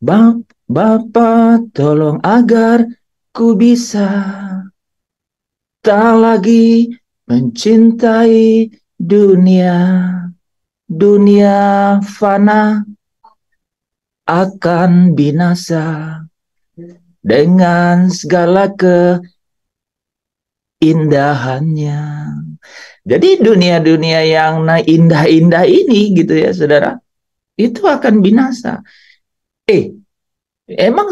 Bapa, tolong agar ku bisa tak lagi mencintai dunia. Dunia fana akan binasa dengan segala keindahannya. Jadi dunia-dunia yang indah-indah ini gitu ya saudara, itu akan binasa. Eh, emang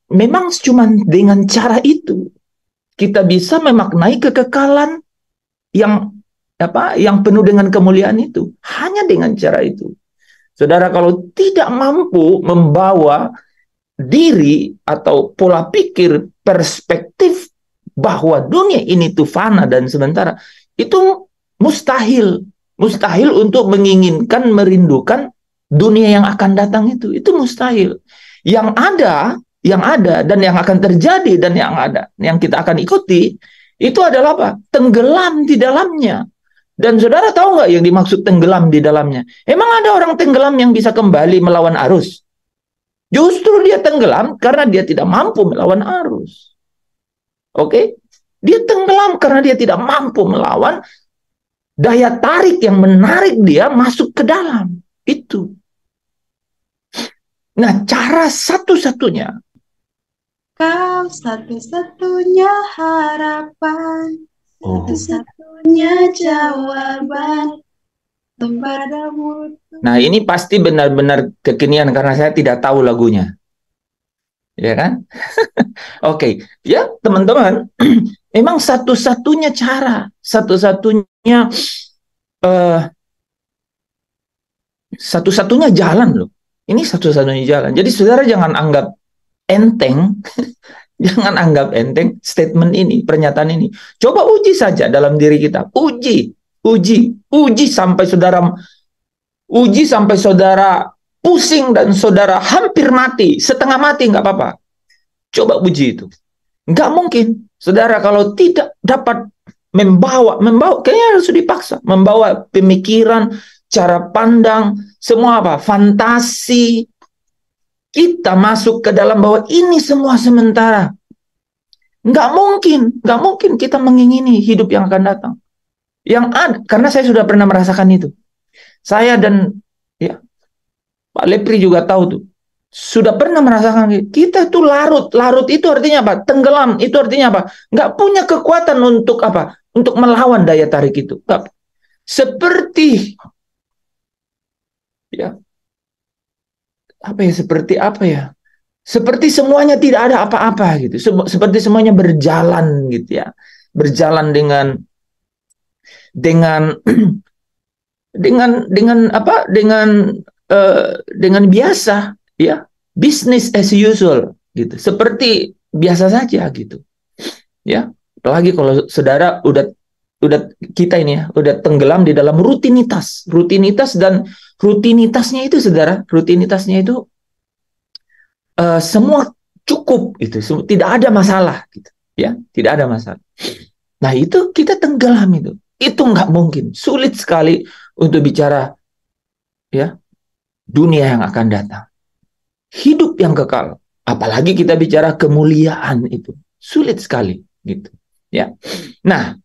memang cuma dengan cara itu kita bisa memaknai kekekalan yang yang penuh dengan kemuliaan itu. Hanya dengan cara itu. Saudara kalau tidak mampu membawa diri atau pola pikir perspektif bahwa dunia ini tuh fana dan sementara, itu mustahil untuk menginginkan, merindukan dunia yang akan datang. Itu mustahil. Yang ada dan yang akan terjadi dan yang kita akan ikuti itu adalah apa? Tenggelam di dalamnya. Dan saudara tahu nggak yang dimaksud tenggelam di dalamnya? Emang ada orang tenggelam yang bisa kembali melawan arus? Justru dia tenggelam karena dia tidak mampu melawan arus. Oke? Dia tenggelam karena dia tidak mampu melawan daya tarik yang menarik dia masuk ke dalam. Itu. Nah, cara satu-satunya. Kau satu-satunya harapan, Oh. satu-satunya jawaban kepadamu. Nah, ini pasti benar-benar kekinian karena saya tidak tahu lagunya. Ya kan? Oke. Ya, teman-teman. Memang satu-satunya cara, eh, satu-satunya jalan loh. Ini satu-satunya jalan. Jadi saudara jangan anggap enteng, jangan anggap enteng statement ini, pernyataan ini. Coba uji saja dalam diri kita. Uji sampai saudara pusing dan saudara hampir mati, setengah mati nggak apa-apa. Coba uji itu. Nggak mungkin, saudara kalau tidak dapat membawa, kayaknya harus dipaksa, membawa pemikiran, cara pandang, semua apa, fantasi, kita masuk ke dalam bahwa ini semua sementara. Nggak mungkin kita mengingini hidup yang akan datang. Yang ada, karena saya sudah pernah merasakan itu. Saya dan ya Pak Lepri juga tahu tuh. Sudah pernah merasakan kita tuh larut itu artinya apa? Tenggelam itu artinya apa? Nggak punya kekuatan untuk apa? Untuk melawan daya tarik itu. Nggak. Seperti ya apa ya? Seperti apa ya? Seperti semuanya tidak ada apa-apa gitu. Seperti semuanya berjalan gitu ya. Berjalan dengan dengan apa? Dengan biasa ya. Business as usual gitu. Seperti biasa saja gitu. Ya. Apalagi kalau saudara udah kita ini ya, udah tenggelam di dalam rutinitas dan rutinitasnya itu saudara, rutinitasnya itu semua cukup itu, tidak ada masalah gitu, ya, tidak ada masalah. Nah itu kita tenggelam itu nggak mungkin, sulit sekali untuk bicara ya dunia yang akan datang, hidup yang kekal, apalagi kita bicara kemuliaan itu sulit sekali gitu, ya. Nah,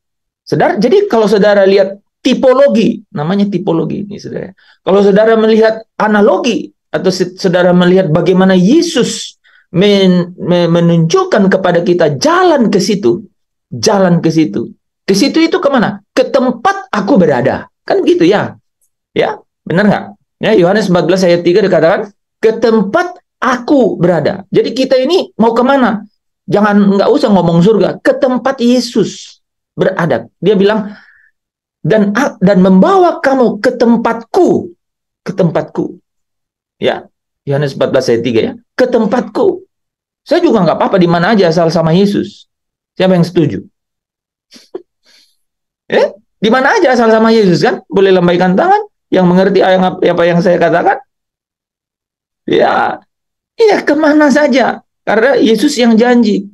saudara, jadi kalau saudara lihat tipologi, namanya tipologi ini saudara. Kalau saudara melihat analogi atau saudara melihat bagaimana Yesus menunjukkan kepada kita jalan ke situ, jalan ke situ. Ke situ itu kemana? Ke tempat aku berada. Kan gitu ya. Ya, benar nggak? Ya, Yohanes 14 ayat 3 dikatakan, ke tempat aku berada. Jadi kita ini mau kemana? Jangan, nggak usah ngomong surga, ke tempat Yesus berada. Dia bilang, dan membawa kamu ke tempatku. Ya, Yohanes 14 ayat 3 ya, ke tempatku. Saya juga nggak apa-apa di mana aja asal sama Yesus. Siapa yang setuju? Di mana aja asal sama Yesus kan? Boleh lambaikan tangan yang mengerti apa yang saya katakan. Ya, iya kemana saja. Karena Yesus yang janji,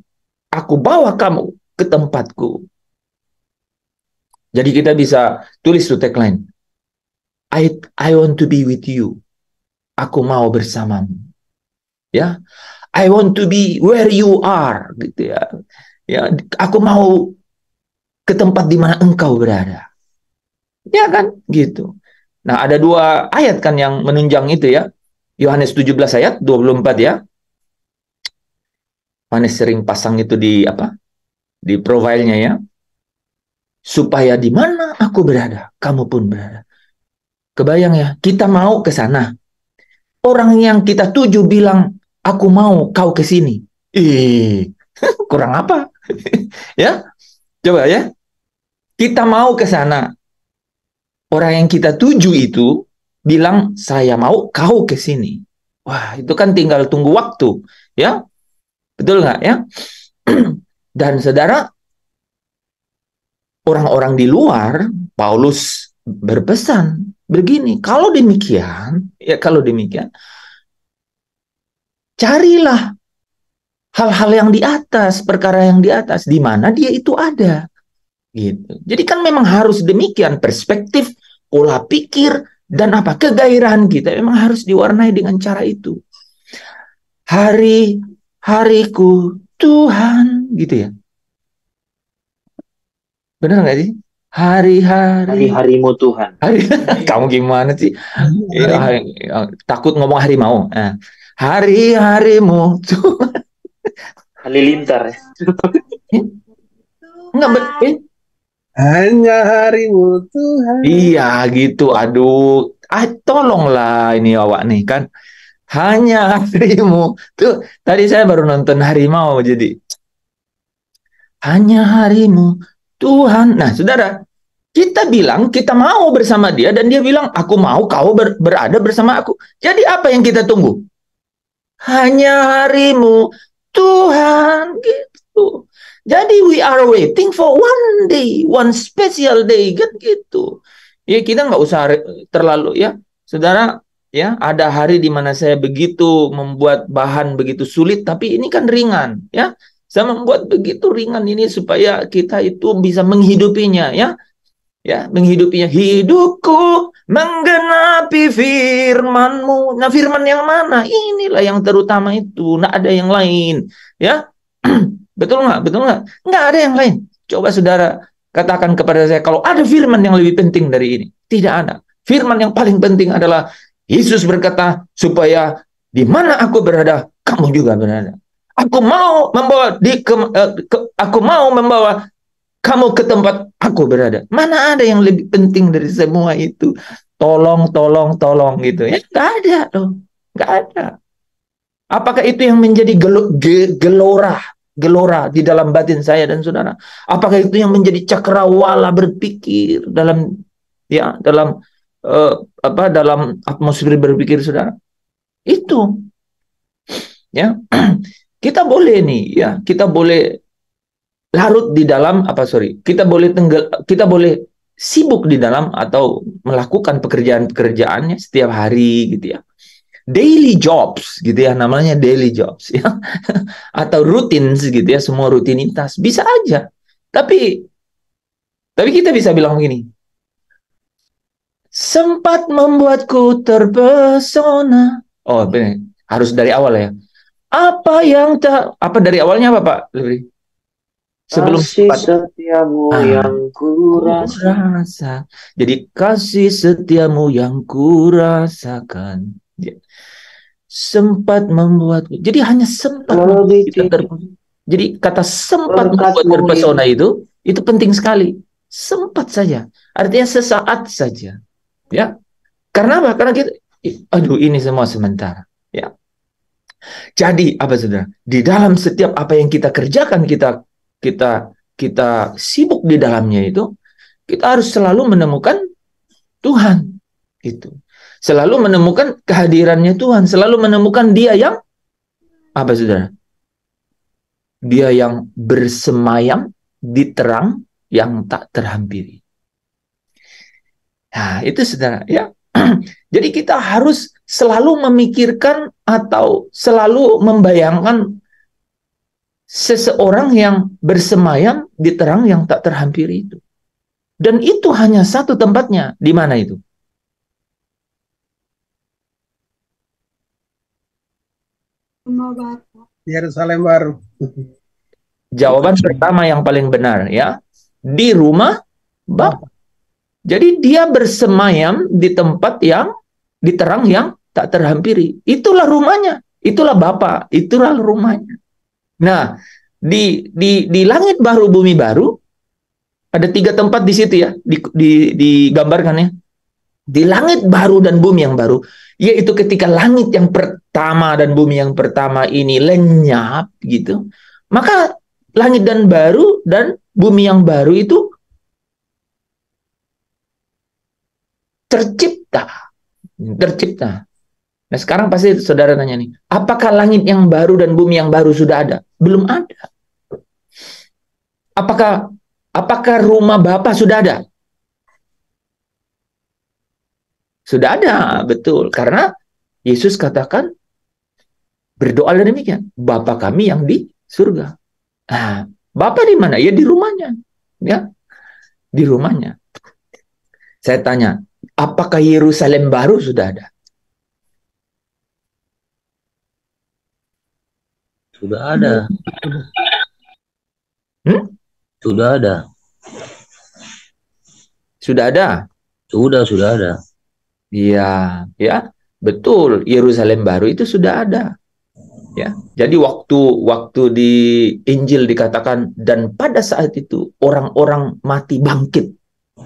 aku bawa kamu ke tempatku. Jadi kita bisa tulis tuh tagline. I want to be with you. Aku mau bersamamu. Ya, I want to be where you are, gitu ya. Ya, aku mau ke tempat di mana engkau berada. Ya kan, gitu. Nah, ada 2 ayat kan yang menunjang itu ya. Yohanes 17 ayat 24 ya. Yohanes sering pasang itu di apa? Di profilnya ya. Supaya di mana aku berada, kamu pun berada. Kebayang ya, kita mau ke sana. Orang yang kita tuju bilang, aku mau kau ke sini. Kurang apa? Ya, coba ya. Kita mau ke sana. Orang yang kita tuju itu bilang, saya mau kau ke sini. Wah, itu kan tinggal tunggu waktu. Ya, betul nggak ya? Dan saudara, orang-orang di luar, Paulus berpesan begini, kalau demikian, ya kalau demikian, carilah hal-hal yang di atas, perkara yang di atas, di mana dia itu ada. Gitu. Jadi kan memang harus demikian, perspektif, pola pikir, dan apa kegairahan kita memang harus diwarnai dengan cara itu. Hari-hariku Tuhan, gitu ya. Benar nggak sih? Hari-hari. Hari-harimu Tuhan. Kamu gimana sih? Ya, takut ngomong harimau. Nah, hari-harimu Tuhan. Halilintar ya. Enggak, Hanya harimu Tuhan. iya gitu. Aduh, tolonglah ini awak nih kan. Hanya harimu tuh. Tadi saya baru nonton harimau jadi. Hanya harimu Tuhan. Nah, saudara, kita bilang kita mau bersama dia dan dia bilang aku mau kau berada bersama aku. Jadi apa yang kita tunggu? Hanya harimu Tuhan gitu. Jadi we are waiting for one day, one special day kan gitu. Ya kita nggak usah terlalu ya, saudara. Ya ada hari di mana saya begitu membuat bahan begitu sulit, tapi ini kan ringan ya. Saya membuat begitu ringan ini supaya kita itu bisa menghidupinya ya. Ya, menghidupinya. Hidupku menggenapi firman-Mu. Nah, firman yang mana? Inilah yang terutama itu. Nggak ada yang lain. Ya, betul nggak? Betul nggak? Nggak ada yang lain. Coba saudara katakan kepada saya, kalau ada firman yang lebih penting dari ini. Tidak ada. Firman yang paling penting adalah Yesus berkata, supaya di mana aku berada, kamu juga berada. Aku mau membawa aku mau membawa kamu ke tempat aku berada. Mana ada yang lebih penting dari semua itu? Tolong, tolong, tolong gitu ya. Nggak ada loh. Nggak ada. Apakah itu yang menjadi gelora di dalam batin saya dan saudara? Apakah itu yang menjadi cakrawala berpikir dalam ya dalam dalam atmosfer berpikir saudara? Itu ya. Kita boleh nih ya, kita boleh larut di dalam kita boleh sibuk di dalam atau melakukan pekerjaan-pekerjaannya setiap hari gitu ya. Daily jobs gitu ya, namanya daily jobs ya. Atau rutin gitu ya, semua rutinitas bisa aja. Tapi kita bisa bilang begini. Sempat membuatku terpesona. Oh, benar. Harus dari awal ya. Apa dari awalnya apa, Pak? Sebelum kasih setiamu yang kurasa. Jadi kasih setiamu yang kurasakan. Sempat membuatku. Jadi hanya sempat Jadi kata sempat membuat terpesona itu penting sekali. Sempat saja. Artinya sesaat saja. Ya. Karena apa? Karena kita ini semua sementara. Ya. Jadi apa saudara? Di dalam setiap apa yang kita kerjakan, kita sibuk di dalamnya itu, kita harus selalu menemukan Tuhan. Itu. Selalu menemukan kehadirannya Tuhan, selalu menemukan Dia yang apa saudara? Dia yang bersemayam di terang yang tak terhampiri. Nah, itu saudara ya. Jadi kita harus selalu memikirkan atau selalu membayangkan seseorang yang bersemayam di terang yang tak terhampiri itu. Dan itu hanya satu tempatnya. Di mana itu? Rumah Bapa. Yerusalem baru. Jawaban pertama yang paling benar ya. Di rumah Bapa. Jadi dia bersemayam di tempat yang di terang yang tak terhampiri. Itulah rumahnya. Itulah Bapa. Itulah rumahnya. Nah, di langit baru bumi baru ada 3 tempat di situ ya, digambarkan ya. Di langit baru dan bumi yang baru, yaitu ketika langit yang pertama dan bumi yang pertama ini lenyap gitu, maka langit dan baru dan bumi yang baru itu tercipta. Tercipta. Nah, sekarang pasti saudara nanya nih, apakah langit yang baru dan bumi yang baru sudah ada? Belum ada. Apakah rumah Bapa sudah ada? Sudah ada, betul. Karena Yesus katakan, berdoalah demikian, Bapa kami yang di surga. Nah, Bapa di mana? Ya di rumahnya. Ya, di rumahnya. Saya tanya, apakah Yerusalem baru sudah ada? Sudah ada. Sudah ada. Sudah ada? Sudah ada. Iya, ya, betul. Yerusalem baru itu sudah ada. Ya, jadi waktu di Injil dikatakan dan pada saat itu orang-orang mati bangkit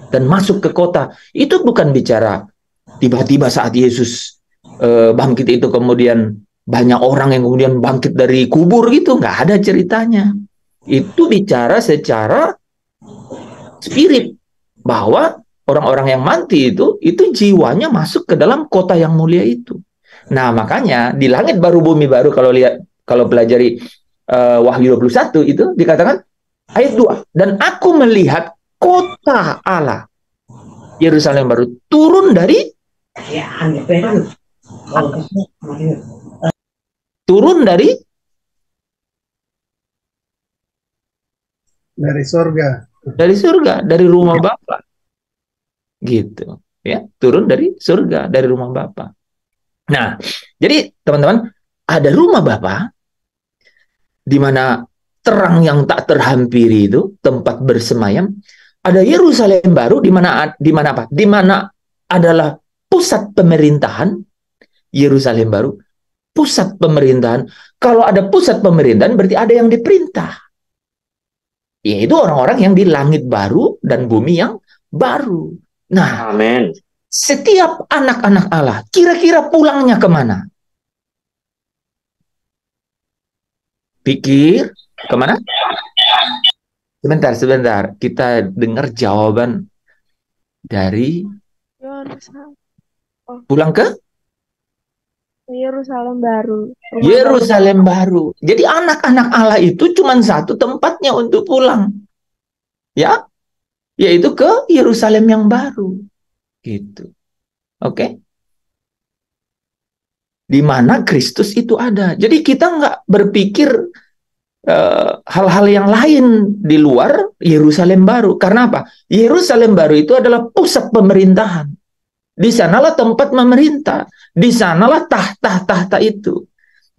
dan masuk ke kota. Itu bukan bicara tiba-tiba saat Yesus bangkit itu kemudian banyak orang yang kemudian bangkit dari kubur gitu, nggak ada ceritanya. Itu bicara secara spirit bahwa orang-orang yang mati itu jiwanya masuk ke dalam kota yang mulia itu. Nah, makanya di langit baru bumi baru kalau pelajari Wahyu 21 itu dikatakan ayat 2, dan aku melihat kota Allah Yerusalem baru turun dari surga, dari rumah Bapa. Gitu, ya, turun dari surga, dari rumah Bapa. Nah, jadi teman-teman, ada rumah Bapa di mana terang yang tak terhampiri itu tempat bersemayam. Ada Yerusalem baru di mana apa? Di mana adalah pusat pemerintahan. Yerusalem baru pusat pemerintahan. Kalau ada pusat pemerintahan berarti ada yang diperintah. Yaitu orang-orang yang di langit baru dan bumi yang baru. Nah, Amin. Setiap anak-anak Allah kira-kira pulangnya kemana? Pikir kemana? Sebentar. Kita dengar jawaban dari pulang ke Yerusalem baru. Yerusalem baru. Jadi anak-anak Allah itu cuma satu tempatnya untuk pulang. Ya, yaitu ke Yerusalem yang baru. Gitu. Oke? Di mana Kristus itu ada. Jadi kita nggak berpikir hal-hal yang lain di luar Yerusalem baru. Karena apa? Yerusalem baru itu adalah pusat pemerintahan. Di sanalah tempat memerintah. Di sanalah tahta-tahta itu.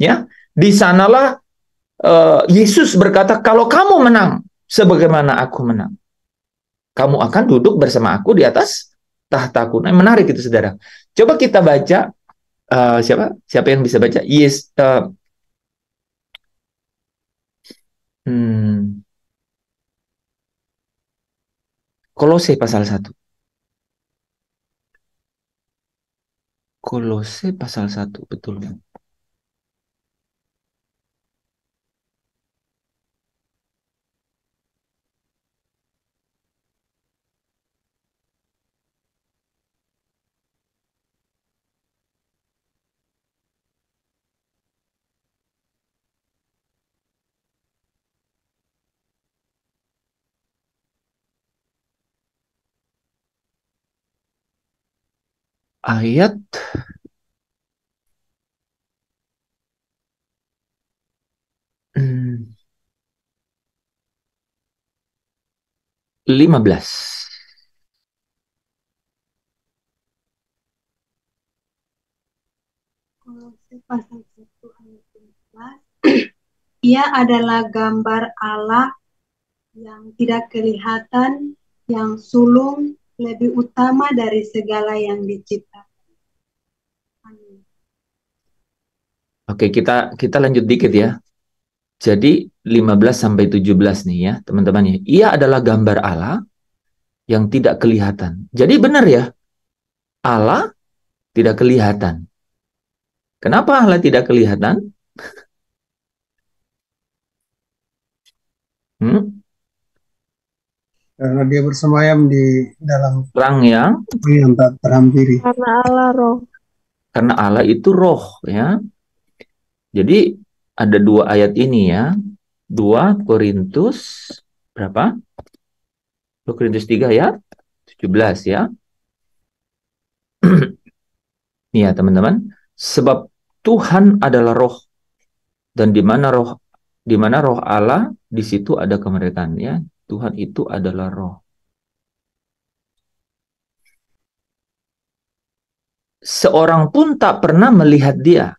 Ya, di sanalah Yesus berkata, kalau kamu menang, sebagaimana aku menang, kamu akan duduk bersama aku di atas tahtaku. Nah, menarik itu, saudara. Coba kita baca, siapa yang bisa baca? Yes, Kolose pasal 1. Kolose pasal 1, betul kan? Ayat 15. Kolose pasal 1 ayat 15. Ia adalah gambar Allah yang tidak kelihatan, yang sulung, lebih utama dari segala yang diciptakan. Amin. Oke, kita lanjut dikit ya. Jadi 15 sampai 17 nih ya, teman-teman ya. Ia adalah gambar Allah yang tidak kelihatan. Jadi benar ya, Allah tidak kelihatan. Kenapa Allah tidak kelihatan? Karena dia bersemayam di dalam Terang yang tak terhampiri. Karena Allah roh. Karena Allah itu roh ya. Jadi ada dua ayat ini ya. 2 Korintus berapa? 2 Korintus 3 ya. 17 ya. Nih ya teman-teman. Sebab Tuhan adalah roh. Dan di mana roh Allah, di situ ada kemerdekaan ya. Tuhan itu adalah roh. Seorang pun tak pernah melihat dia.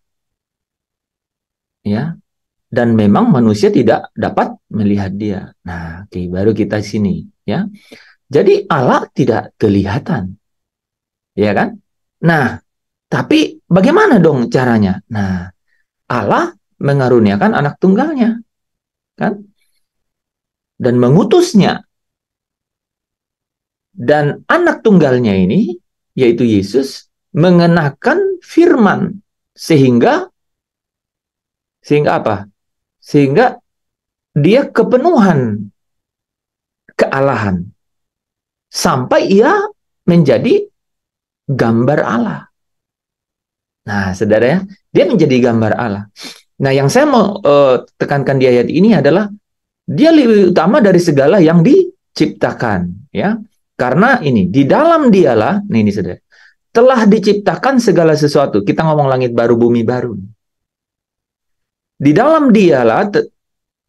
Ya. Dan memang manusia tidak dapat melihat dia. Nah, oke, baru kita sini ya. Jadi Allah tidak kelihatan. Ya kan? Nah, tapi bagaimana dong caranya? Nah, Allah mengaruniakan anak tunggalnya. Kan? Dan mengutusnya. Dan anak tunggalnya ini, yaitu Yesus, mengenakan firman. Sehingga apa? Sehingga dia kepenuhan kealahan. Sampai ia menjadi gambar Allah. Nah, saudara ya, dia menjadi gambar Allah. Nah, yang saya mau tekankan di ayat ini adalah dia lebih utama dari segala yang diciptakan, ya. Karena ini di dalam dialah, nih ini saudara, telah diciptakan segala sesuatu. Kita ngomong langit baru, bumi baru. Di dalam dialah,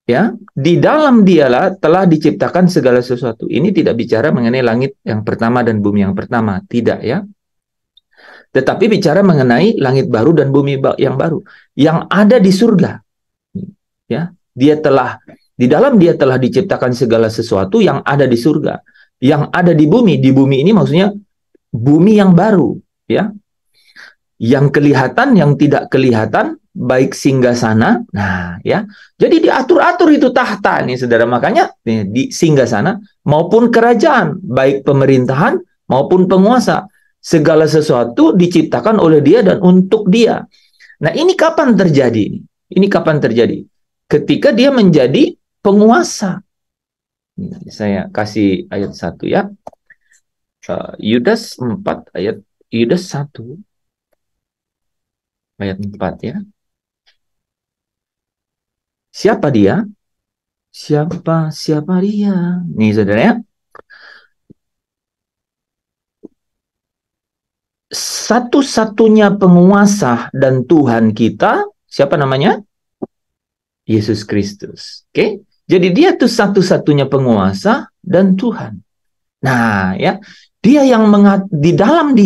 ya, di dalam dialah telah diciptakan segala sesuatu. Ini tidak bicara mengenai langit yang pertama dan bumi yang pertama, tidak ya. Tetapi bicara mengenai langit baru dan bumi yang baru yang ada di surga. Ya, di dalam dia telah diciptakan segala sesuatu yang ada di surga, yang ada di bumi. Di bumi ini maksudnya bumi yang baru, ya. Yang kelihatan, yang tidak kelihatan, baik singgasana. Nah, ya. Jadi diatur-atur itu tahta nih, Saudara. Makanya di singgasana maupun kerajaan, baik pemerintahan maupun penguasa. Segala sesuatu diciptakan oleh dia dan untuk dia. Nah, ini kapan terjadi? Ini kapan terjadi? Ketika dia menjadi penguasa. Saya kasih ayat 1 ya. Yudas 4 ayat Yudas 1 ayat 4 ya. Siapa dia? Siapa dia? Nih saudara ya. Satu-satunya penguasa dan Tuhan kita, siapa namanya? Yesus Kristus. Oke? Jadi dia tuh satu-satunya penguasa dan Tuhan. Nah, ya, dia yang di dalam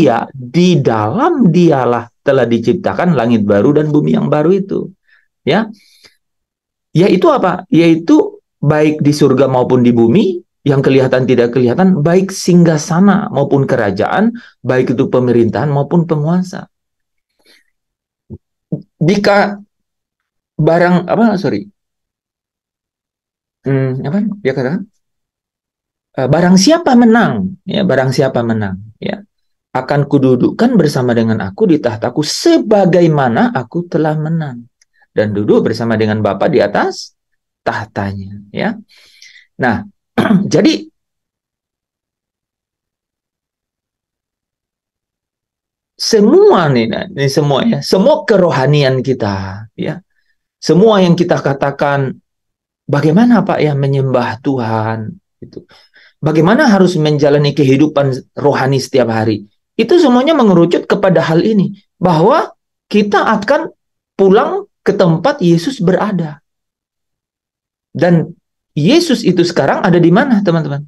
dialah telah diciptakan langit baru dan bumi yang baru itu. Ya. Yaitu apa? Yaitu baik di surga maupun di bumi, yang kelihatan tidak kelihatan, baik singgasana maupun kerajaan, baik itu pemerintahan maupun penguasa. Jika barang dia katakan barang siapa menang, ya, barang siapa menang, ya, akan kududukkan bersama dengan aku di tahtaku sebagaimana aku telah menang dan duduk bersama dengan Bapa di atas tahtanya, ya. Nah, jadi semua semua ya, semua kerohanian kita, ya, semua yang kita katakan, bagaimana Pak ya menyembah Tuhan, itu, bagaimana harus menjalani kehidupan rohani setiap hari, itu semuanya mengerucut kepada hal ini, bahwa kita akan pulang ke tempat Yesus berada. Dan Yesus itu sekarang ada di mana, teman-teman?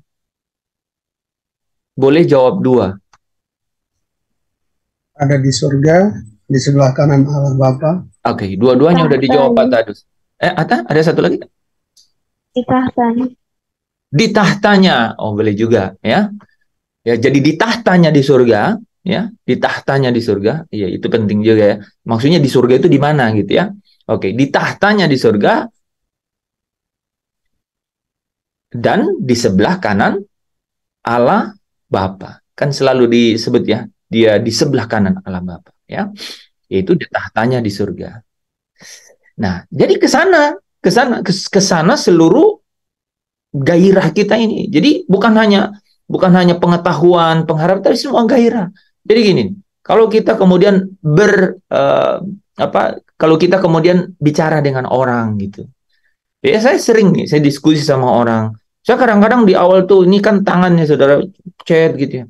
Boleh jawab 2. Ada di surga di sebelah kanan Allah Bapa. Oke, dua-duanya udah dijawab Pak Tadus. Ada satu lagi? Di tahtanya. Di tahtanya. Oh, boleh juga ya. Ya, jadi di tahtanya di surga, ya, di tahtanya di surga. Ya, itu penting juga ya. Maksudnya di surga itu di mana gitu ya. Oke, di tahtanya di surga dan di sebelah kanan Allah Bapa. Kan selalu disebut ya, dia di sebelah kanan Allah Bapa ya. Yaitu di tahtanya di surga. Nah, jadi ke sana seluruh gairah kita ini. Jadi bukan hanya pengetahuan, pengharap, tapi semua gairah. Jadi gini, kalau kita kemudian kalau kita kemudian bicara dengan orang gitu. Ya saya sering nih, saya diskusi sama orang. Saya kadang-kadang di awal tuh ini kan tangannya saudara chat gitu ya.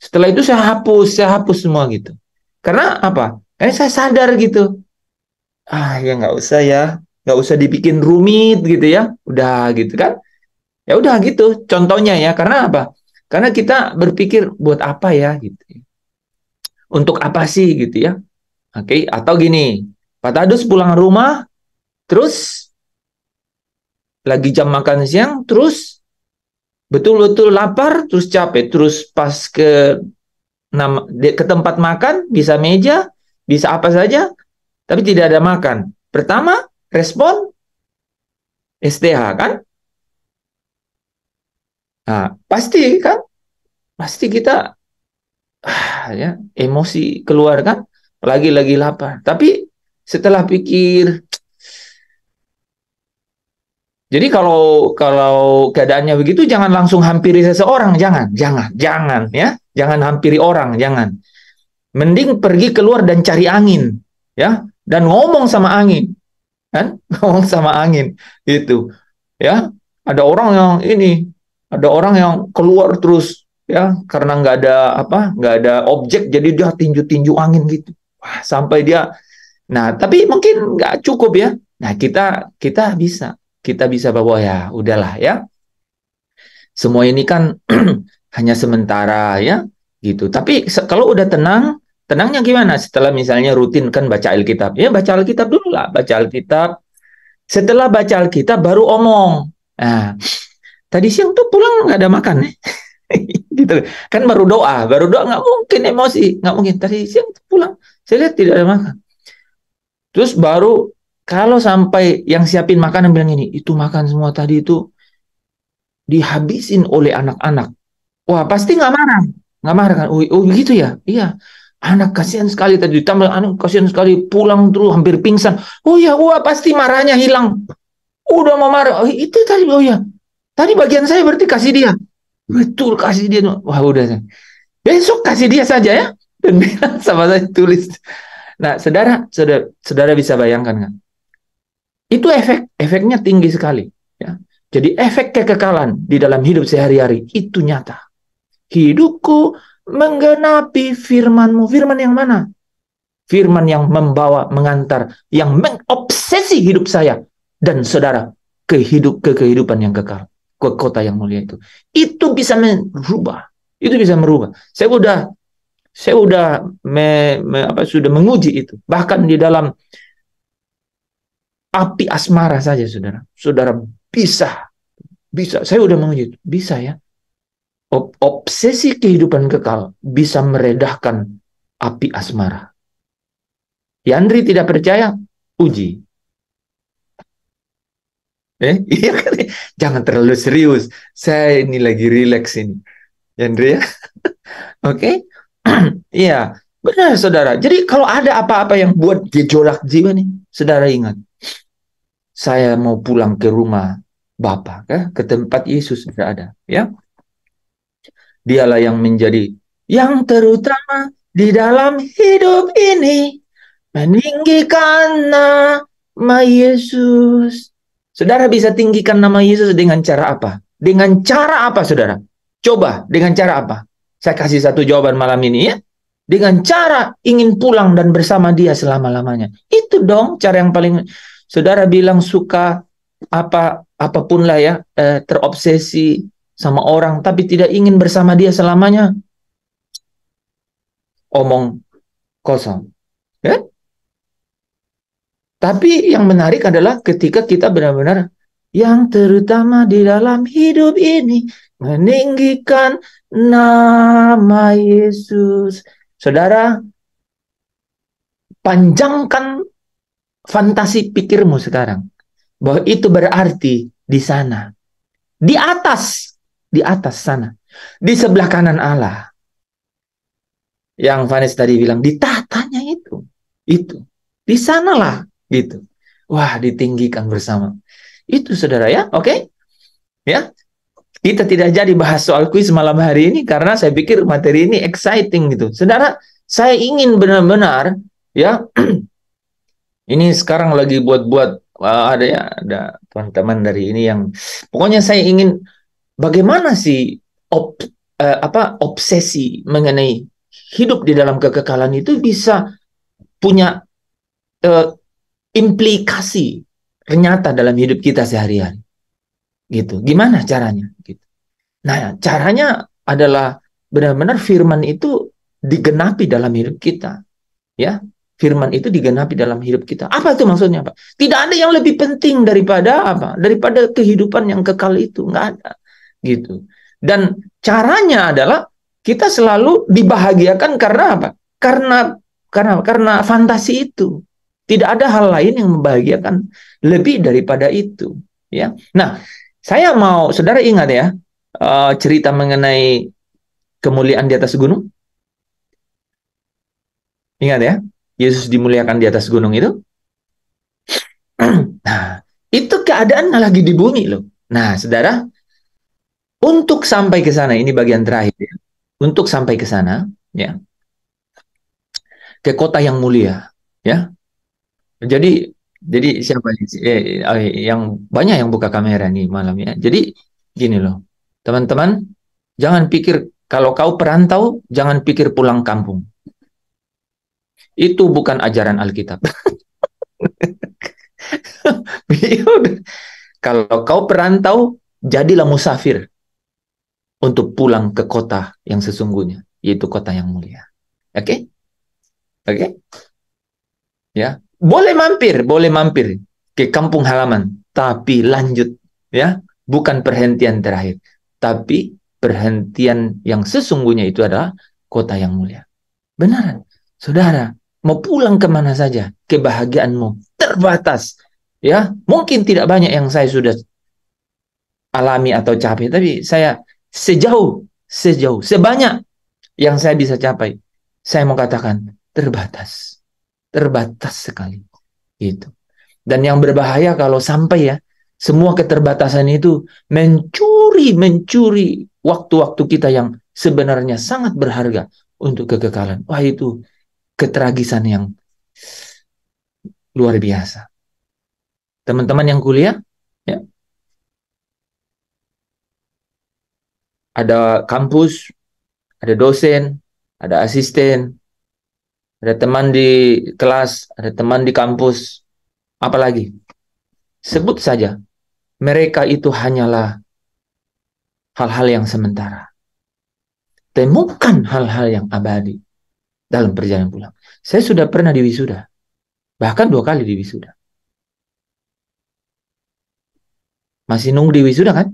Setelah itu saya hapus semua gitu. Karena apa? Karena saya sadar gitu. Ya nggak usah dibikin rumit gitu ya. Udah gitu kan. Ya udah gitu contohnya ya. Karena apa? Karena kita berpikir buat apa ya gitu. Untuk apa sih gitu ya. Oke, atau gini. Pak Tadus pulang rumah terus lagi jam makan siang terus betul-betul lapar terus capek terus pas ke tempat makan bisa meja, bisa apa saja tapi tidak ada makan. Pertama, respon STH kan? Nah, pasti kita ya emosi keluar kan? Lagi lapar. Tapi setelah pikir, jadi kalau keadaannya begitu jangan langsung hampiri seseorang, jangan ya, jangan hampiri orang, jangan. Mending pergi keluar dan cari angin, ya, dan ngomong sama angin. Kan ngomong sama angin itu ya, ada orang yang keluar terus ya karena nggak ada objek jadi dia tinju angin gitu. Wah, sampai dia tapi mungkin nggak cukup ya. Nah, kita bisa bahwa ya udahlah ya, semua ini kan hanya sementara ya gitu. Tapi kalau udah tenangnya gimana? Setelah misalnya rutin kan baca Alkitab. Ya baca Alkitab dulu lah. Baca Alkitab. Setelah baca Alkitab baru omong. Nah, tadi siang tuh pulang nggak ada makan. Gitu. Kan baru doa nggak mungkin emosi. Nggak mungkin. Tadi siang tuh pulang. Saya lihat tidak ada makan. Terus baru kalau sampai yang siapin makanan bilang ini, itu makan semua tadi itu dihabisin oleh anak-anak. Wah, pasti nggak marah. Nggak marah kan? Oh gitu ya? Iya. Anak kasihan sekali tadi, ditambah anak kasihan sekali pulang terus hampir pingsan. Oh ya, wah pasti marahnya hilang. Udah mau marah. Oh, itu tadi, oh ya. Tadi bagian saya berarti kasih dia. Betul, kasih dia. Wah udah. Besok kasih dia saja ya. Dan bilang sama saya tulis. Nah, saudara bisa bayangkan kan? Itu efeknya tinggi sekali. Ya. Jadi efek kekekalan di dalam hidup sehari-hari itu nyata. Hidupku menggenapi firman-Mu. Firman yang mana? Firman yang membawa, mengantar, yang mengobsesi hidup saya dan saudara ke kehidupan yang kekal, ke kota yang mulia itu. Itu bisa merubah. Itu bisa merubah. Saya sudah menguji itu. Bahkan di dalam api asmara saja, saudara bisa. Saya sudah menguji itu. Bisa ya. Obsesi kehidupan kekal bisa meredahkan api asmara. Yandri tidak percaya, uji. Iya kan? Jangan terlalu serius. Saya ini lagi rileks ini. Yandri ya. Oke? Iya, benar saudara. Jadi kalau ada apa-apa yang buat gejolak jiwa nih, saudara ingat. Saya mau pulang ke rumah Bapa, ke tempat Yesus berada, ya. Dialah yang menjadi yang terutama di dalam hidup ini, meninggikan nama Yesus. Saudara bisa tinggikan nama Yesus dengan cara apa? Dengan cara apa, saudara? Coba, dengan cara apa? Saya kasih satu jawaban malam ini ya. Dengan cara ingin pulang dan bersama dia selama-lamanya. Itu dong cara yang paling, saudara bilang suka apapun lah ya, terobsesi sama orang, tapi tidak ingin bersama dia selamanya. Omong kosong. Ya? Tapi yang menarik adalah ketika kita benar-benar yang terutama di dalam hidup ini meninggikan nama Yesus. Saudara, panjangkan fantasi pikirmu sekarang bahwa itu berarti di sana, di atas sana, di sebelah kanan Allah. Yang Vanes tadi bilang di tatanya itu di sanalah gitu. Wah, ditinggikan bersama. Itu saudara ya, oke? Ya, kita tidak jadi bahas soal kuis malam hari ini karena saya pikir materi ini exciting gitu. Saudara, saya ingin benar-benar ya. Ini sekarang lagi buat ada ya, ada teman-teman dari ini yang pokoknya saya ingin bagaimana sih obsesi mengenai hidup di dalam kekekalan itu bisa punya implikasi ternyata dalam hidup kita sehari-hari. Gitu. Gimana caranya? Gitu. Nah, caranya adalah benar-benar firman itu digenapi dalam hidup kita. Ya, firman itu digenapi dalam hidup kita. Apa itu maksudnya, Pak? Tidak ada yang lebih penting daripada apa? Daripada kehidupan yang kekal itu, nggak ada. Gitu. Dan caranya adalah kita selalu dibahagiakan karena apa? Karena fantasi itu. Tidak ada hal lain yang membahagiakan lebih daripada itu, ya. Nah, saya mau saudara ingat ya, cerita mengenai kemuliaan di atas gunung. Ingat ya, Yesus dimuliakan di atas gunung itu. Nah, itu keadaan lagi di bumi loh. Nah, saudara, untuk sampai ke sana, ini bagian terakhir ya. Untuk sampai ke sana, ya, ke kota yang mulia, ya. Jadi siapa yang banyak yang buka kamera nih malam ya. Jadi gini loh, teman-teman, jangan pikir kalau kau perantau, jangan pikir pulang kampung. Itu bukan ajaran Alkitab. Kalau kau perantau, jadilah musafir untuk pulang ke kota yang sesungguhnya, yaitu kota yang mulia. Oke? Oke? Ya, boleh mampir ke kampung halaman, tapi lanjut ya, bukan perhentian terakhir, tapi perhentian yang sesungguhnya itu adalah kota yang mulia. Benaran, saudara, mau pulang kemana saja, kebahagiaanmu terbatas. Ya, mungkin tidak banyak yang saya sudah alami atau capai, tapi saya sebanyak yang saya bisa capai, saya mau katakan terbatas sekali. Gitu. Dan yang berbahaya kalau sampai ya, semua keterbatasan itu mencuri waktu-waktu kita yang sebenarnya sangat berharga untuk kekekalan. Wah, itu ketragisan yang luar biasa. Teman-teman yang kuliah, ya, ada kampus, ada dosen, ada asisten, ada teman di kelas, ada teman di kampus, apalagi. Sebut saja, mereka itu hanyalah hal-hal yang sementara. Temukan hal-hal yang abadi dalam perjalanan pulang. Saya sudah pernah di wisuda, bahkan 2 kali di wisuda. Masih nunggu di wisuda kan?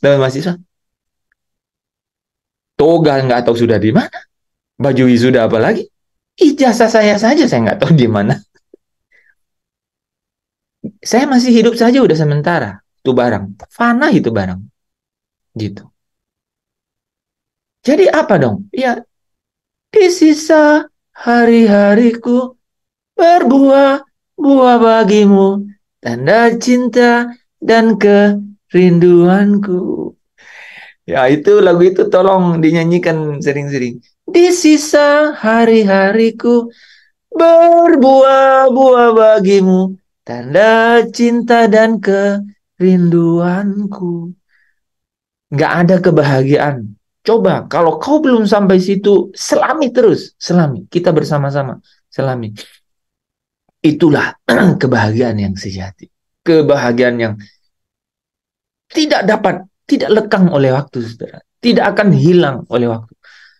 Teman mahasiswa. Toga nggak tahu sudah di mana. Baju wisuda apalagi. Ijazah saya saja saya nggak tahu di mana. Saya masih hidup saja udah sementara. Itu barang. Fana itu barang. Gitu. Jadi apa dong? Ya, di sisa hari-hariku berbuah-buah bagimu, tanda cinta dan kerinduanku. Ya, itu lagu itu tolong dinyanyikan sering-sering. Di sisa hari-hariku berbuah-buah bagimu, tanda cinta dan kerinduanku. Nggak ada kebahagiaan. Coba, kalau kau belum sampai situ, selami terus. Selami. Kita bersama-sama. Selami. Itulah kebahagiaan yang sejati. Kebahagiaan yang tidak lekang oleh waktu, saudara. Tidak akan hilang oleh waktu.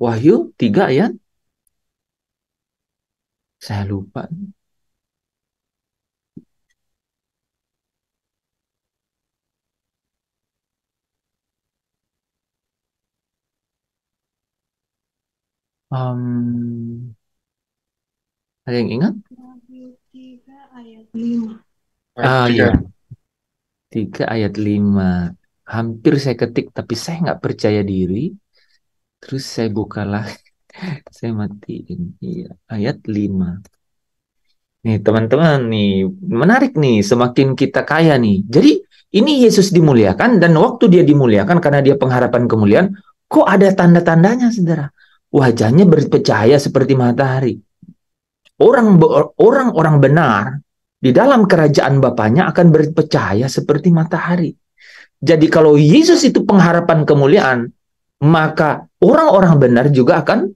Wahyu 3 ayat. Saya lupa. Ada yang ingat? Wahyu 3 ayat 5. Iya. 3 ayat 5. Hampir saya ketik, tapi saya nggak percaya diri. Terus saya bukalah. Saya matiin. Iya, ayat 5. Nih teman-teman nih, menarik nih, semakin kita kaya nih. Jadi ini Yesus dimuliakan, dan waktu dia dimuliakan karena dia pengharapan kemuliaan, kok ada tanda-tandanya, saudara? Wajahnya bercahaya seperti matahari. Orang-orang benar di dalam kerajaan Bapaknya akan bercahaya seperti matahari. Jadi kalau Yesus itu pengharapan kemuliaan, maka orang-orang benar juga akan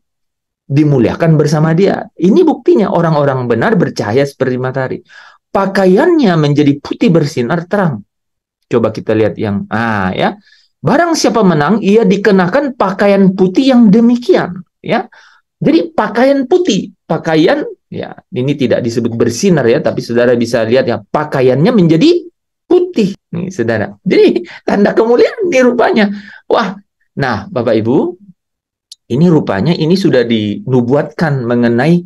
dimuliakan bersama dia. Ini buktinya orang-orang benar bercahaya seperti matahari. Pakaiannya menjadi putih bersinar terang. Coba kita lihat yang ya. Barang siapa menang, ia dikenakan pakaian putih yang demikian, ya. Jadi pakaian putih, pakaian ya, ini tidak disebut bersinar ya, tapi saudara bisa lihat ya, pakaiannya menjadi putih nih, saudara. Jadi tanda kemuliaan nih rupanya. Wah, nah Bapak Ibu, ini rupanya ini sudah dinubuatkan mengenai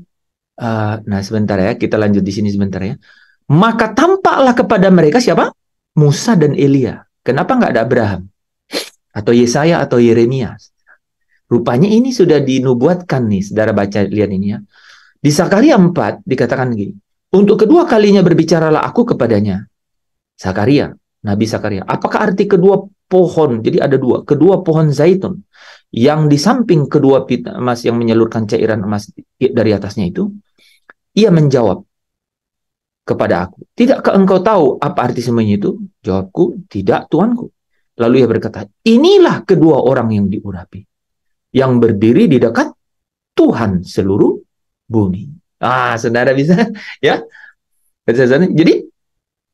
nah sebentar ya, kita lanjut di sini sebentar ya. Maka tampaklah kepada mereka siapa? Musa dan Elia. Kenapa nggak ada Abraham? Atau Yesaya atau Yeremia? Rupanya ini sudah dinubuatkan nih, saudara baca lihat ini ya. Di Zakaria 4 dikatakan gini, untuk kedua kalinya berbicaralah aku kepadanya. Zakaria, Nabi Zakaria. Apakah arti kedua pohon? Jadi ada dua, kedua pohon zaitun yang di samping kedua pita emas yang menyalurkan cairan emas dari atasnya itu, ia menjawab kepada aku, tidakkah engkau tahu apa arti semuanya itu? Jawabku, tidak Tuanku. Lalu ia berkata, inilah kedua orang yang diurapi, yang berdiri di dekat Tuhan seluruh bumi. Saudara bisa ya? Jadi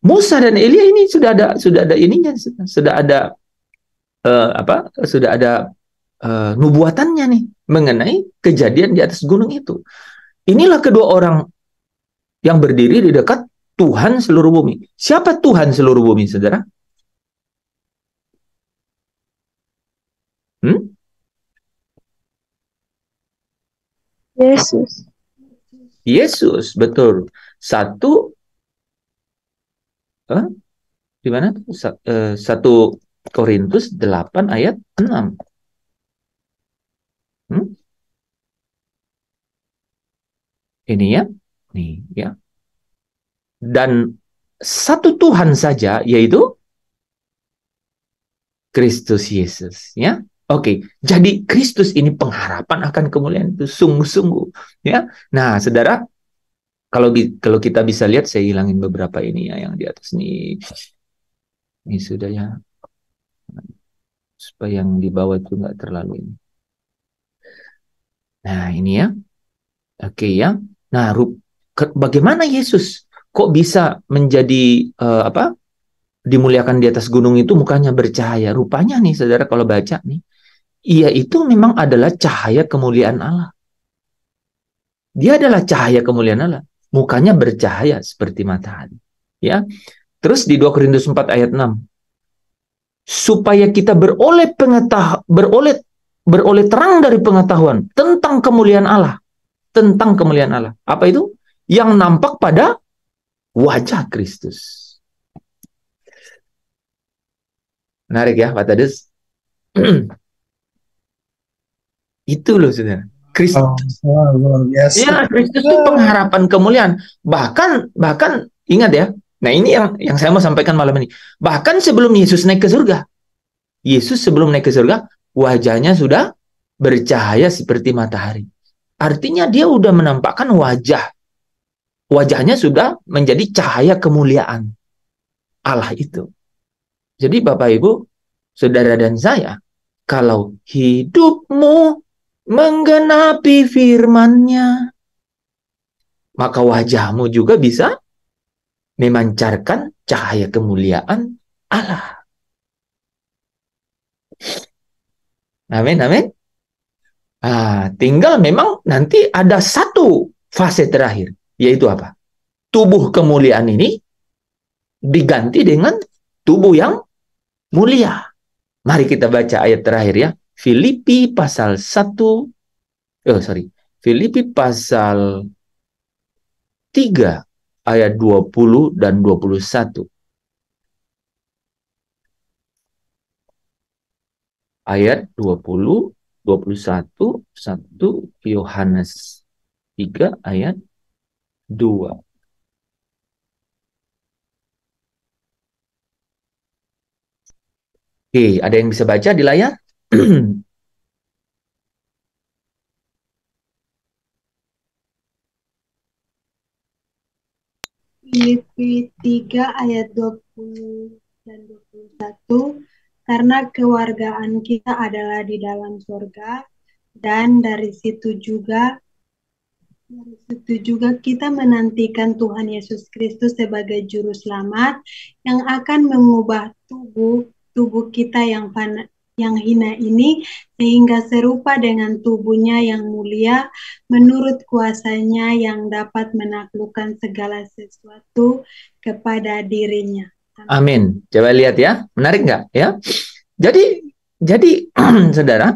Musa dan Elia ini sudah ada ininya, sudah ada sudah ada nubuatannya nih mengenai kejadian di atas gunung itu. Inilah kedua orang yang berdiri di dekat Tuhan seluruh bumi. Siapa Tuhan seluruh bumi, saudara? Yesus. Yesus, betul. Di mana? 1 Korintus 8 ayat 6. Ini ya. Nih ya. Dan satu Tuhan saja, yaitu Kristus Yesus, ya. Oke, jadi Kristus ini pengharapan akan kemuliaan itu sungguh-sungguh, ya. Nah, saudara, kalau kita bisa lihat, saya hilangin beberapa ini ya yang di atas nih. Ini sudah ya, supaya yang di bawah itu nggak terlalu ini. Nah, ini ya. Oke ya. Nah, bagaimana Yesus kok bisa menjadi dimuliakan di atas gunung itu, mukanya bercahaya? Rupanya nih, saudara, kalau baca nih, ia itu memang adalah cahaya kemuliaan Allah. Dia adalah cahaya kemuliaan Allah. Mukanya bercahaya seperti matahari. Ya. Terus di 2 Korintus 4 ayat 6. Supaya kita beroleh terang dari pengetahuan tentang kemuliaan Allah. Tentang kemuliaan Allah. Apa itu? Yang nampak pada wajah Kristus. Menarik ya, Pak Tadus? Itu loh, saudara. Kristus. Ya, Kristus itu pengharapan kemuliaan. Bahkan ingat ya. Nah, ini yang saya mau sampaikan malam ini. Bahkan sebelum Yesus naik ke surga. Yesus sebelum naik ke surga, wajahnya sudah bercahaya seperti matahari. Artinya dia udah menampakkan wajahnya sudah menjadi cahaya kemuliaan Allah itu. Jadi Bapak Ibu, saudara dan saya, kalau hidupmu menggenapi firman-Nya, maka wajahmu juga bisa memancarkan cahaya kemuliaan Allah. Amin, amin. Tinggal memang nanti ada satu fase terakhir, yaitu apa? Tubuh kemuliaan ini diganti dengan tubuh yang mulia. Mari kita baca ayat terakhir ya. Filipi pasal 1, Filipi pasal 3 ayat 20 dan 21. Ayat 20, 21, 1 Yohanes 3 ayat 2. Oke, ada yang bisa baca di layar? Filipi 3 ayat 20 dan 21. Karena kewargaan kita adalah di dalam surga, dan dari situ juga kita menantikan Tuhan Yesus Kristus sebagai juru selamat yang akan mengubah tubuh kita yang hina ini sehingga serupa dengan tubuhnya yang mulia menurut kuasanya yang dapat menaklukkan segala sesuatu kepada dirinya. Amin. Coba lihat ya, menarik nggak ya? Jadi saudara,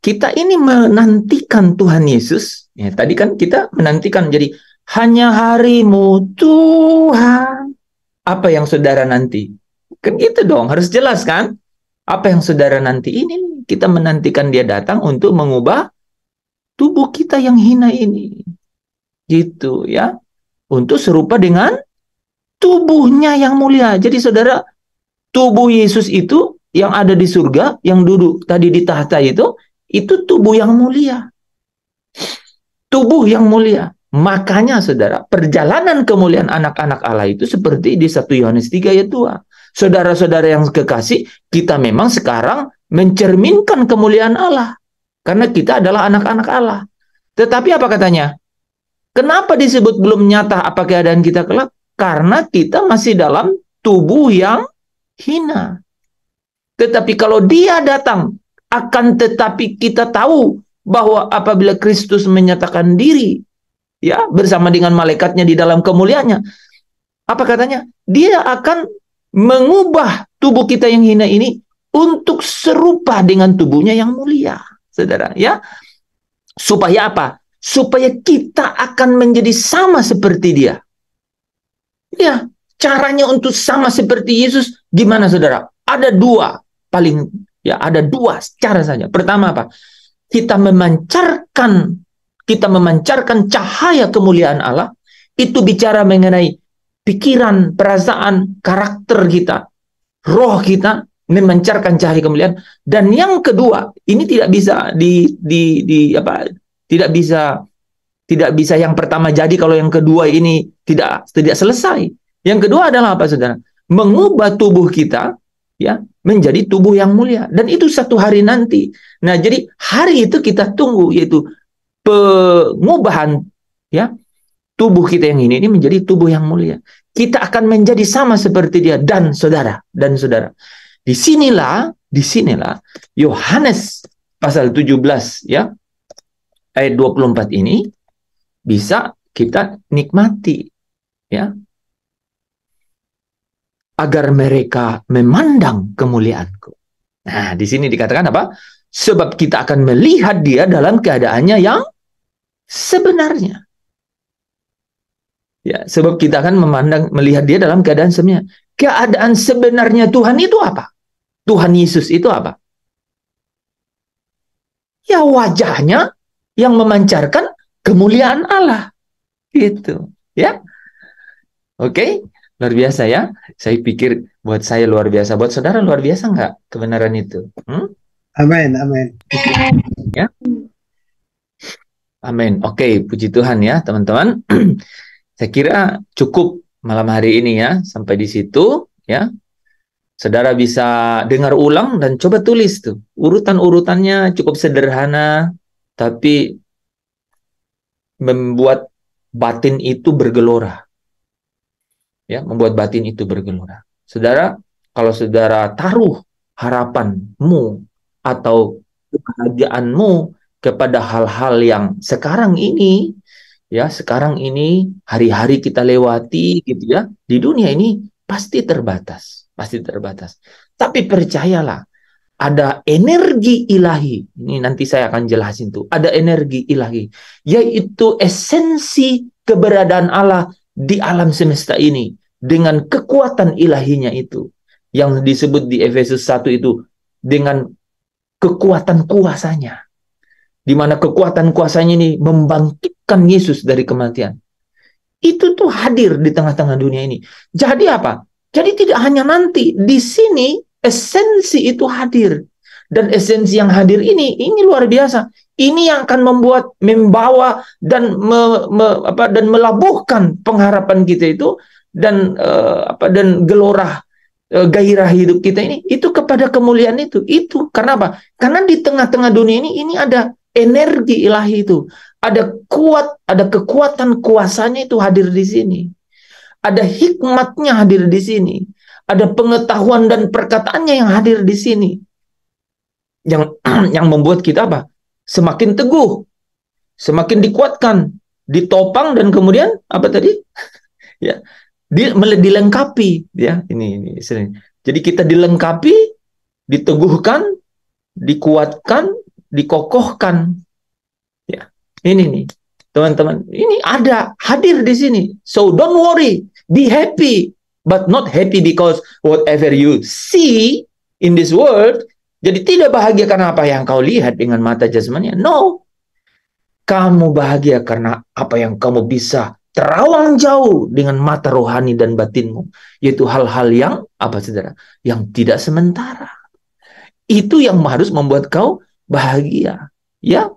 kita ini menantikan Tuhan Yesus. Ya, tadi kan kita menantikan, jadi hanya harimu Tuhan. Apa yang saudara nanti? Kan gitu dong, harus jelas kan? Apa yang saudara nanti ini? Kita menantikan dia datang untuk mengubah tubuh kita yang hina ini. Gitu ya. Untuk serupa dengan tubuhnya yang mulia. Jadi saudara, tubuh Yesus itu yang ada di surga, yang duduk tadi di tahta itu tubuh yang mulia. Tubuh yang mulia. Makanya saudara, perjalanan kemuliaan anak-anak Allah itu seperti di 1 Yohanes 3 ayat 2. Saudara-saudara yang kekasih, kita memang sekarang mencerminkan kemuliaan Allah. Karena kita adalah anak-anak Allah. Tetapi apa katanya? Kenapa disebut belum nyata apa keadaan kita kelak? Karena kita masih dalam tubuh yang hina. Tetapi kalau dia datang, akan tetapi kita tahu bahwa apabila Kristus menyatakan diri ya bersama dengan malaikatnya di dalam kemuliaannya, apa katanya? Dia akan mengubah tubuh kita yang hina ini untuk serupa dengan tubuhnya yang mulia. Saudara, ya. Supaya apa? Supaya kita akan menjadi sama seperti dia. Ya, caranya untuk sama seperti Yesus gimana saudara? Ada dua ada dua cara saja. Pertama apa? Kita memancarkan cahaya kemuliaan Allah. Itu bicara mengenai pikiran, perasaan, karakter kita, roh kita memancarkan cahaya kemuliaan. Dan yang kedua, ini tidak bisa tidak bisa yang pertama jadi kalau yang kedua ini tidak selesai. Yang kedua adalah apa saudara? Mengubah tubuh kita ya menjadi tubuh yang mulia, dan itu satu hari nanti. Nah, jadi hari itu kita tunggu, yaitu pengubahan ya tubuh kita yang ini menjadi tubuh yang mulia. Kita akan menjadi sama seperti dia. Dan saudara, disinilah Yohanes pasal 17 ya ayat 24 ini bisa kita nikmati ya, agar mereka memandang kemuliaanku. Nah, di sini dikatakan apa? Sebab kita akan melihat dia dalam keadaannya yang sebenarnya. Ya, sebab kita akan melihat dia dalam keadaan sebenarnya. Keadaan sebenarnya Tuhan itu apa? Tuhan Yesus itu apa? Ya, wajahnya yang memancarkan kemuliaan Allah. Gitu, ya. Oke. Luar biasa ya. Saya pikir buat saya luar biasa. Buat saudara luar biasa nggak kebenaran itu? Amin, amin. Ya. Amin. Oke, puji Tuhan ya teman-teman. Saya kira cukup malam hari ini ya. Sampai di situ ya. Saudara bisa dengar ulang dan coba tulis tuh. Urutan-urutannya cukup sederhana, tapi membuat batin itu bergelora. Ya, membuat batin itu bergelora. Saudara, kalau saudara taruh harapanmu atau kebahagiaanmu kepada hal-hal yang sekarang ini, ya, sekarang ini hari-hari kita lewati gitu ya, di dunia ini pasti terbatas, pasti terbatas. Tapi percayalah, ada energi ilahi. Ini nanti saya akan jelasin tuh. Ada energi ilahi, yaitu esensi keberadaan Allah di alam semesta ini dengan kekuatan ilahinya itu yang disebut di Efesus 1 itu dengan kekuatan kuasanya, di mana kekuatan kuasanya ini membangkitkan Yesus dari kematian. Itu tuh hadir di tengah-tengah dunia ini. Jadi apa? Jadi tidak hanya nanti, di sini esensi itu hadir. Dan esensi yang hadir ini luar biasa. Ini yang akan membawa dan dan melabuhkan pengharapan kita itu dan dan gelora gairah hidup kita ini itu kepada kemuliaan itu. Itu karena apa? Karena di tengah-tengah dunia ini ada energi ilahi itu. Ada kekuatan kuasanya itu hadir di sini. Ada hikmatnya hadir di sini. Ada pengetahuan dan perkataannya yang hadir di sini. Yang membuat kita apa? Semakin teguh, semakin dikuatkan, ditopang dan kemudian apa tadi? Ya, dilengkapi, ya. Ini sering. Jadi kita dilengkapi, diteguhkan, dikuatkan, dikokohkan. Ya. Ini nih, teman-teman. Ini ada hadir di sini. So don't worry, be happy, but not happy because whatever you see in this world. Jadi tidak bahagia karena apa yang kau lihat dengan mata jasmaninya. No. Kamu bahagia karena apa yang kamu bisa terawang jauh dengan mata rohani dan batinmu. Yaitu hal-hal yang, apa saudara? Yang tidak sementara. Itu yang harus membuat kau bahagia. Ya.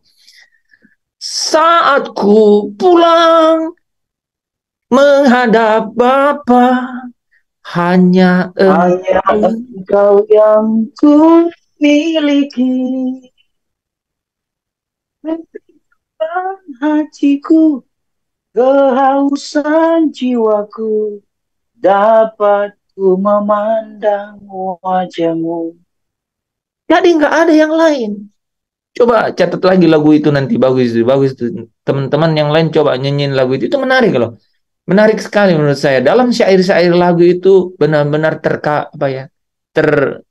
Saat ku pulang menghadap Bapa, hanya Engkau yang ku miliki, membuat hatiku, kehausan jiwaku, dapat ku memandang wajahmu. Jadi nggak ada yang lain. Coba catat lagi lagu itu nanti, bagus tuh. Teman-teman yang lain coba nyanyiin lagu itu menarik loh. Menarik sekali menurut saya. Dalam syair-syair lagu itu benar-benar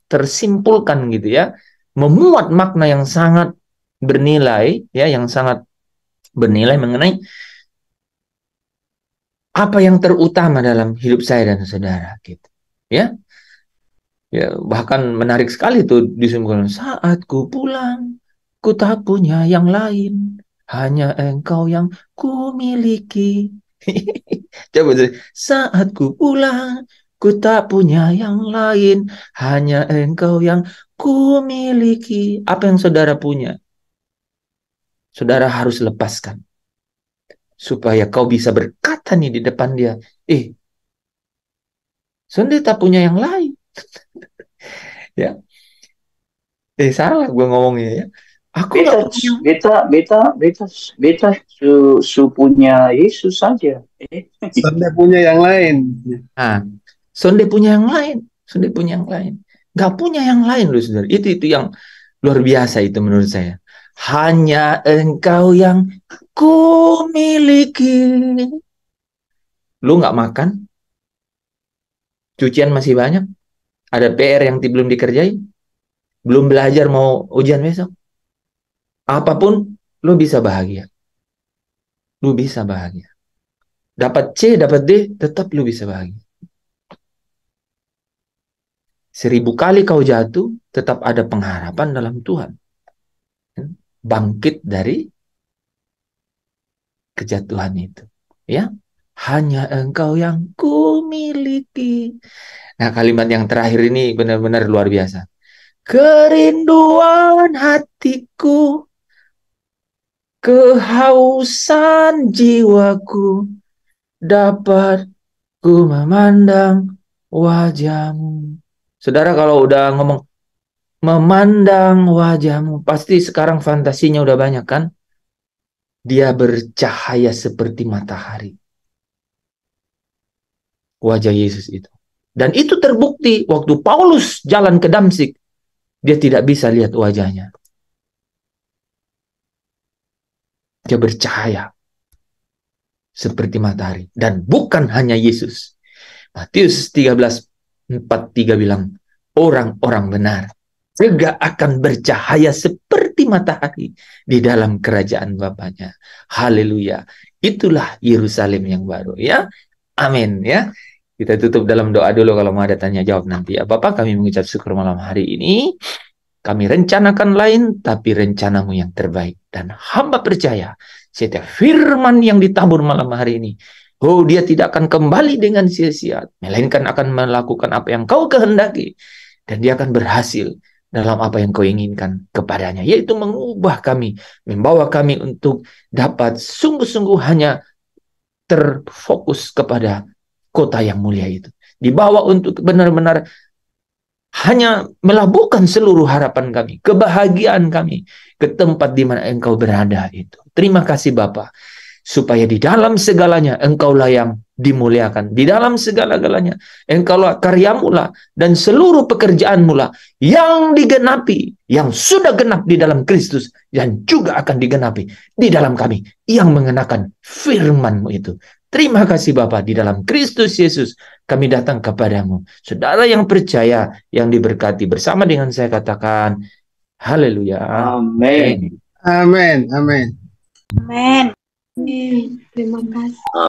tersimpulkan gitu ya, memuat makna yang sangat bernilai ya, yang sangat bernilai mengenai apa yang terutama dalam hidup saya dan saudara gitu ya. Ya, bahkan menarik sekali tuh disimpulkan, saat ku pulang ku tak punya yang lain, hanya engkau yang ku miliki. Coba saat ku pulang ku tak punya yang lain, hanya engkau yang ku miliki. Apa yang saudara punya, saudara harus lepaskan. Supaya kau bisa berkata nih di depan dia, saudara tak punya yang lain. Ya. Salah gue ngomongnya ya. Aku beta punya Yesus saja. Sonde punya yang lain. Sonde punya yang lain. Sonde punya yang lain. Gak punya yang lain loh saudara. Itu yang luar biasa itu menurut saya. Hanya engkau yang ku miliki. Lu gak makan? Cucian masih banyak? Ada PR yang belum dikerjain? Belum belajar mau ujian besok? Apapun, lu bisa bahagia. Lu bisa bahagia. Dapat C, dapat D, tetap lu bisa bahagia. 1000 kali kau jatuh, tetap ada pengharapan dalam Tuhan. Bangkit dari kejatuhan itu. Ya, hanya engkau yang ku miliki. Nah, kalimat yang terakhir ini benar-benar luar biasa. Kerinduan hatiku, kehausan jiwaku, dapat ku memandang wajahmu. Saudara kalau udah ngomong memandang wajahmu, pasti sekarang fantasinya udah banyak kan? Dia bercahaya seperti matahari. Wajah Yesus itu. Dan itu terbukti waktu Paulus jalan ke Damsik. Dia tidak bisa lihat wajahnya. Dia bercahaya seperti matahari. Dan bukan hanya Yesus. Matius 13:43 bilang, orang-orang benar juga akan bercahaya seperti matahari di dalam kerajaan Bapaknya. Haleluya. Itulah Yerusalem yang baru, ya. Amin, ya. Kita tutup dalam doa dulu, kalau mau ada tanya jawab nanti, ya. Bapak, kami mengucap syukur malam hari ini. Kami rencanakan lain, tapi rencanamu yang terbaik. Dan hamba percaya setiap firman yang ditabur malam hari ini, dia tidak akan kembali dengan sia-sia, melainkan akan melakukan apa yang kau kehendaki. Dan dia akan berhasil dalam apa yang kau inginkan kepadanya, yaitu mengubah kami, membawa kami untuk dapat sungguh-sungguh hanya terfokus kepada kota yang mulia itu. Dibawa untuk benar-benar hanya melabuhkan seluruh harapan kami, kebahagiaan kami ke tempat di mana Engkau berada itu. Terima kasih Bapa, supaya di dalam segalanya Engkaulah yang dimuliakan. Di dalam segala-galanya Engkaulah, karyamu lah, dan seluruh pekerjaanmu lah yang digenapi, yang sudah genap di dalam Kristus, dan juga akan digenapi di dalam kami yang mengenakan firman-Mu itu. Terima kasih Bapa, di dalam Kristus Yesus kami datang kepadamu. Saudara yang percaya, yang diberkati, bersama dengan saya katakan haleluya. Amin. Amin. Amin. Amin. Terima kasih.